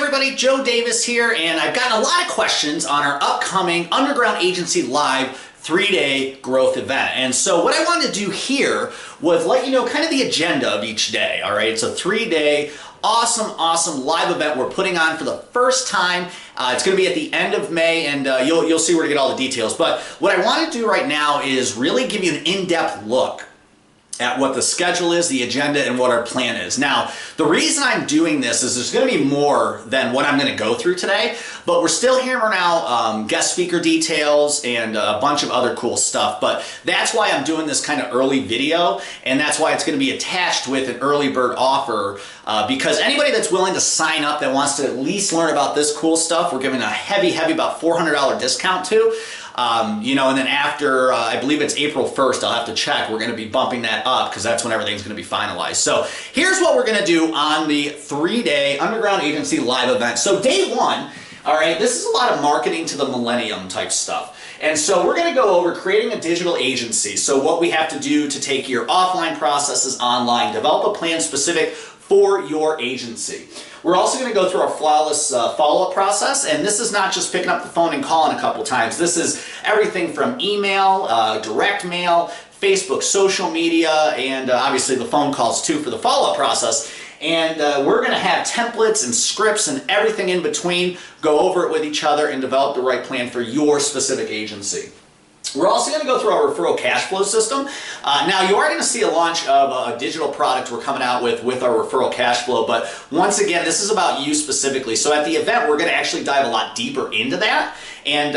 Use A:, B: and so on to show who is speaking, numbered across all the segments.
A: everybody, Joe Davis here, and I've gotten a lot of questions on our upcoming Underground Agency Live 3-day growth event. And so what I wanted to do here was let you know kind of the agenda of each day, all right? It's a 3-day awesome live event we're putting on for the first time. It's going to be at the end of May, and you'll see where to get all the details. But what I want to do right now is really give you an in-depth look at what the schedule is, the agenda, and what our plan is. Now, the reason I'm doing this is there's going to be more than what I'm going to go through today, but we're still hammering out guest speaker details and a bunch of other cool stuff. But that's why I'm doing this kind of early video, and that's why it's going to be attached with an early bird offer, because anybody that's willing to sign up that wants to at least learn about this cool stuff, we're giving a heavy, about $400 discount to. And then after, I believe it's April 1st, I'll have to check, we're going to be bumping that up because that's when everything's going to be finalized. So here's what we're going to do on the 3-day Underground Agency Live event. So day one, all right, this is a lot of marketing to the millennium type stuff. And so we're going to go over creating a digital agency. So what we have to do to take your offline processes online, develop a plan specific for your agency. We're also going to go through our flawless follow-up process, and this is not just picking up the phone and calling a couple times. This is everything from email, direct mail, Facebook, social media, and obviously the phone calls too for the follow-up process. And we're going to have templates and scripts and everything in between, go over it with each other and develop the right plan for your specific agency. We're also going to go through our referral cash flow system. Now, you are going to see a launch of a digital product we're coming out with our referral cash flow, but once again, this is about you specifically. So at the event, we're going to actually dive a lot deeper into that, and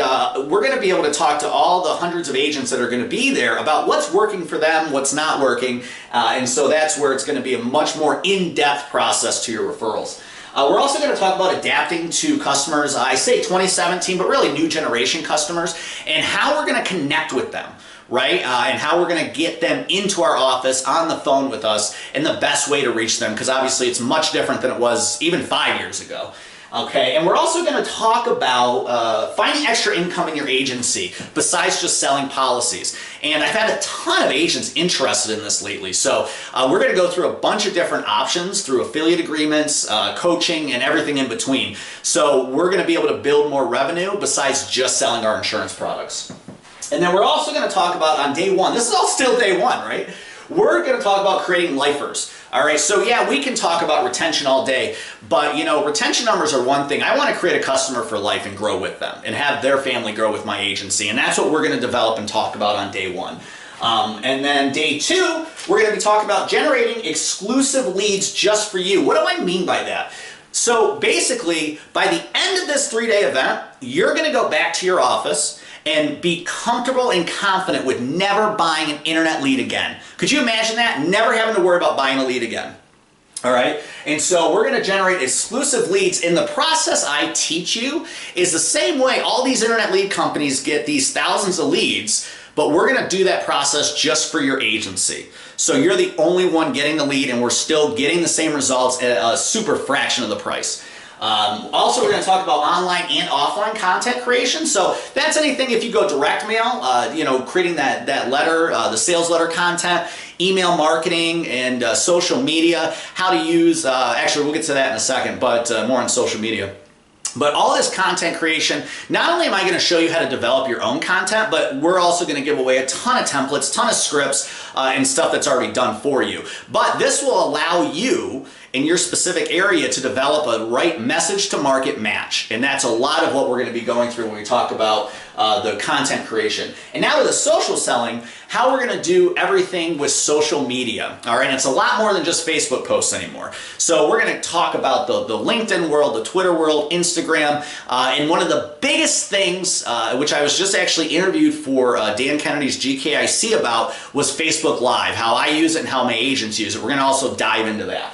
A: we're going to be able to talk to all the hundreds of agents that are going to be there about what's working for them, what's not working, and so that's where it's going to be a much more in-depth process to your referrals. We're also going to talk about adapting to customers, I say 2017, but really new generation customers, and how we're going to connect with them, right? And how we're going to get them into our office on the phone with us and the best way to reach them, because obviously it's much different than it was even 5 years ago. Okay, and we're also going to talk about finding extra income in your agency besides just selling policies. And I've had a ton of agents interested in this lately. So we're going to go through a bunch of different options through affiliate agreements, coaching, and everything in between. So we're going to be able to build more revenue besides just selling our insurance products. And then we're also going to talk about on day one, this is all still day one, right? We're going to talk about creating lifers. All right, so yeah, we can talk about retention all day, but retention numbers are one thing. I want to create a customer for life and grow with them and have their family grow with my agency, and that's what we're going to develop and talk about on day one. And then day two, we're going to be talking about generating exclusive leads just for you. What do I mean by that? So basically, by the end of this 3-day event, you're going to go back to your office and be comfortable and confident with never buying an internet lead again. Could you imagine that? Never having to worry about buying a lead again. All right? And so we're going to generate exclusive leads. And the process I teach you is the same way all these internet lead companies get these thousands of leads, but we're going to do that process just for your agency. So you're the only one getting the lead, and we're still getting the same results at a super fraction of the price. Also, we're going to talk about online and offline content creation. So that's anything if you go direct mail, creating that letter, the sales letter content, email marketing, and social media, how to use, actually we'll get to that in a second, but more on social media. But all this content creation, not only am I going to show you how to develop your own content, but we're also going to give away a ton of templates, ton of scripts, and stuff that's already done for you. But this will allow you in your specific area to develop a right message to market match. And that's a lot of what we're going to be going through when we talk about the content creation. And now with the social selling, how we're going to do everything with social media. All right, and it's a lot more than just Facebook posts anymore. So we're going to talk about the LinkedIn world, the Twitter world, Instagram, and one of the biggest things, which I was just actually interviewed for Dan Kennedy's GKIC about, was Facebook Live, how I use it and how my agents use it. We're going to also dive into that.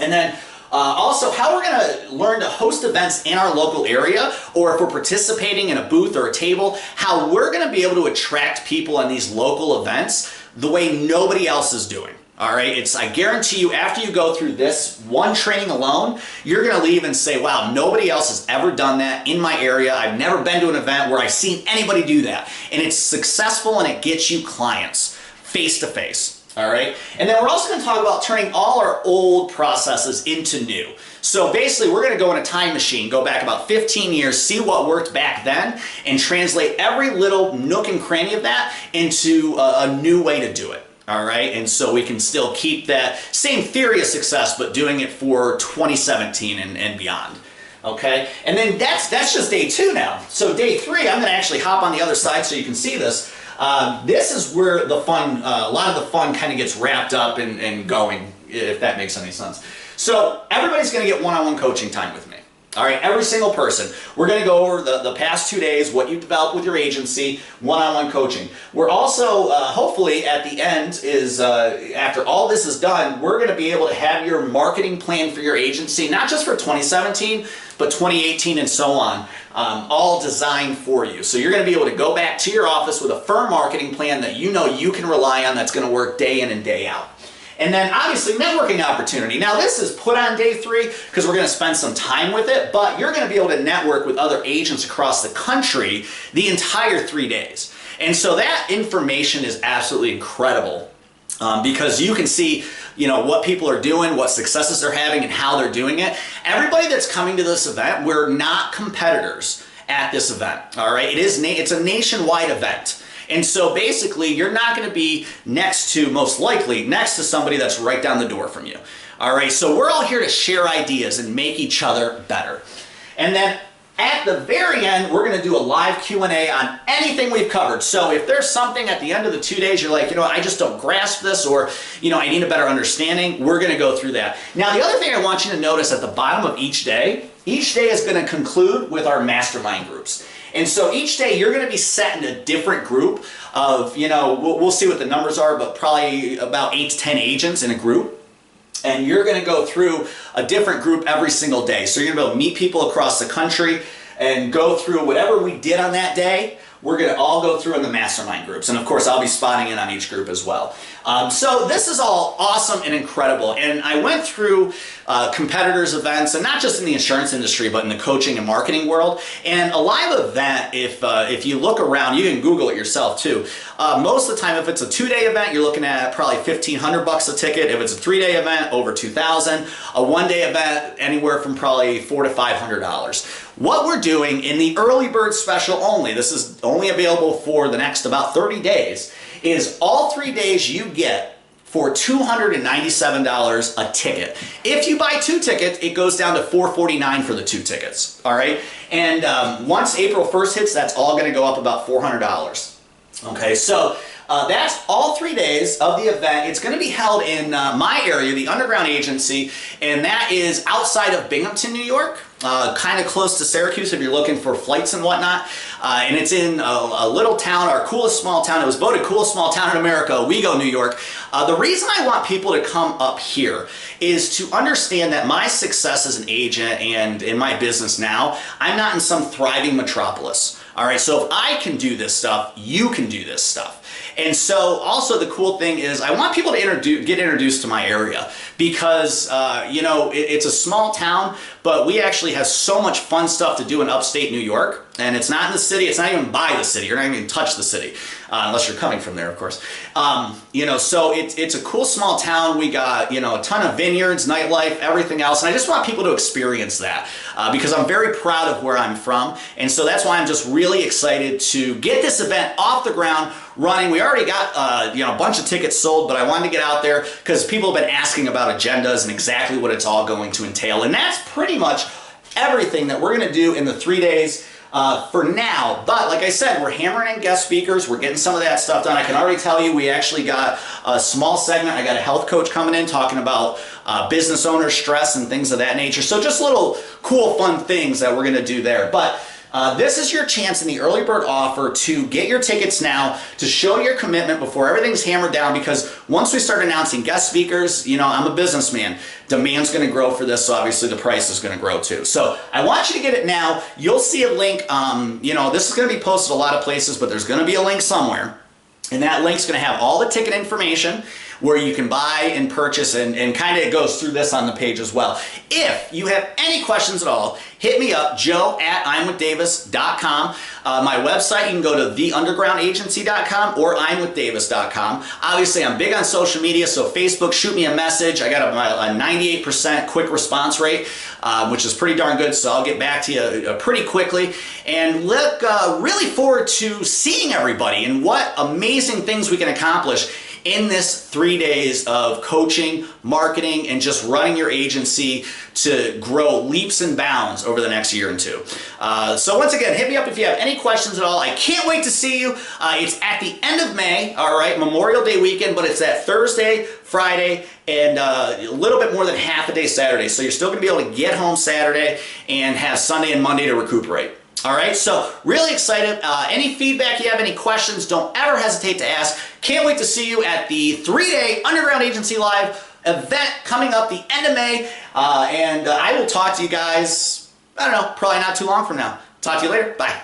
A: And then also how we're going to learn to host events in our local area, or if we're participating in a booth or a table, how we're going to be able to attract people on these local events the way nobody else is doing. All right, I guarantee you, after you go through this one training alone, you're going to leave and say, wow, nobody else has ever done that in my area. I've never been to an event where I've seen anybody do that. And it's successful, and it gets you clients face to face. All right, and then we're also going to talk about turning all our old processes into new. So basically, we're going to go in a time machine, go back about 15 years, see what worked back then, and translate every little nook and cranny of that into a new way to do it. All right, and so we can still keep that same theory of success, but doing it for 2017 and beyond. Okay, and then that's just day 2 now. So day 3, I'm going to actually hop on the other side so you can see this. This is where the fun, a lot of the fun kind of gets wrapped up and going, if that makes any sense. So everybody's going to get one-on-one coaching time with me. All right, every single person. We're going to go over the past 2 days, what you've developed with your agency, one-on-one coaching. We're also, hopefully at the end is, after all this is done, we're going to be able to have your marketing plan for your agency, not just for 2017, but 2018 and so on, all designed for you. So you're going to be able to go back to your office with a firm marketing plan that you know you can rely on, that's going to work day in and day out. And then obviously networking opportunity. Now this is put on day 3 because we're going to spend some time with it, but you're going to be able to network with other agents across the country the entire 3 days. And so that information is absolutely incredible because you can see, you know, what people are doing, what successes they're having, and how they're doing it. Everybody that's coming to this event, we're not competitors at this event. All right, it's a nationwide event. And so basically, you're not going to be next to, most likely, next to somebody that's right down the door from you. All right, so we're all here to share ideas and make each other better. And then at the very end, we're going to do a live Q&A on anything we've covered. So if there's something at the end of the 2 days, you're like, you know, I just don't grasp this, or, you know, I need a better understanding, we're going to go through that. Now, the other thing I want you to notice at the bottom of each day is going to conclude with our mastermind groups. And so each day you're going to be set in a different group of, you know, we'll see what the numbers are, but probably about 8 to 10 agents in a group. And you're going to go through a different group every single day. So you're going to be able to meet people across the country and go through whatever we did on that day. We're going to all go through in the mastermind groups. And of course, I'll be spotting in on each group as well. So this is all awesome and incredible. And I went through competitors' events, and not just in the insurance industry, but in the coaching and marketing world. And a live event, if you look around, you can Google it yourself too. Most of the time, if it's a 2-day event, you're looking at probably $1,500 a ticket. If it's a 3-day event, over $2,000. A 1-day event, anywhere from probably $400 to $500. What we're doing in the early bird special only, this is only available for the next about 30 days, is all 3 days you get for $297 a ticket. If you buy 2 tickets, it goes down to $449 for the 2 tickets, all right? And once April 1st hits, that's all gonna go up about $400. Okay, so that's all 3 days of the event. It's going to be held in my area, the Underground Agency, and that is outside of Binghamton, New York, kind of close to Syracuse if you're looking for flights and whatnot. And it's in a little town, our coolest small town. It was voted coolest small town in America, Owego, New York. The reason I want people to come up here is to understand that my success as an agent and in my business now, I'm not in some thriving metropolis. All right, so if I can do this stuff, you can do this stuff. And so also the cool thing is I want people to get introduced to my area because, you know, it's a small town, but we actually have so much fun stuff to do in upstate New York. And it's not in the city, it's not even by the city, you're not even touch the city, unless you're coming from there, of course. You know, so it's a cool small town. We got, you know, a ton of vineyards, nightlife, everything else. And I just want people to experience that because I'm very proud of where I'm from. And so that's why I'm just really excited to get this event off the ground running. We already got, you know, a bunch of tickets sold, but I wanted to get out there because people have been asking about agendas and exactly what it's all going to entail. And that's pretty much everything that we're going to do in the 3 days. For now, but like I said, we're hammering in guest speakers. We're getting some of that stuff done. I can already tell you we actually got a small segment. I got a health coach coming in talking about business owner stress and things of that nature. So just little cool, fun things that we're going to do there. But this is your chance in the early bird offer to get your tickets now, to show your commitment before everything's hammered down, because once we start announcing guest speakers, you know, I'm a businessman. Demand's going to grow for this, so obviously the price is going to grow too. So I want you to get it now. You'll see a link. You know, this is going to be posted a lot of places, but there's going to be a link somewhere. And that link's going to have all the ticket information. where you can buy and purchase, and kind of it goes through this on the page as well. If you have any questions at all, hit me up, joe@imwithdavis.com. My website, you can go to theundergroundagency.com or imwithdavis.com. Obviously, I'm big on social media, so Facebook, shoot me a message. I got a 98% quick response rate, which is pretty darn good, so I'll get back to you pretty quickly. And look really forward to seeing everybody and what amazing things we can accomplish in this 3 days of coaching, marketing, and just running your agency to grow leaps and bounds over the next year and two. So once again, hit me up if you have any questions at all. I can't wait to see you. It's at the end of May, all right, Memorial Day weekend, but it's that Thursday, Friday, and a little bit more than half a day Saturday. So you're still gonna be able to get home Saturday and have Sunday and Monday to recuperate. All right, so really excited. Any feedback you have, any questions, don't ever hesitate to ask. Can't wait to see you at the 3-day Underground Agency Live event coming up the end of May. And I will talk to you guys, I don't know, probably not too long from now. Talk to you later. Bye.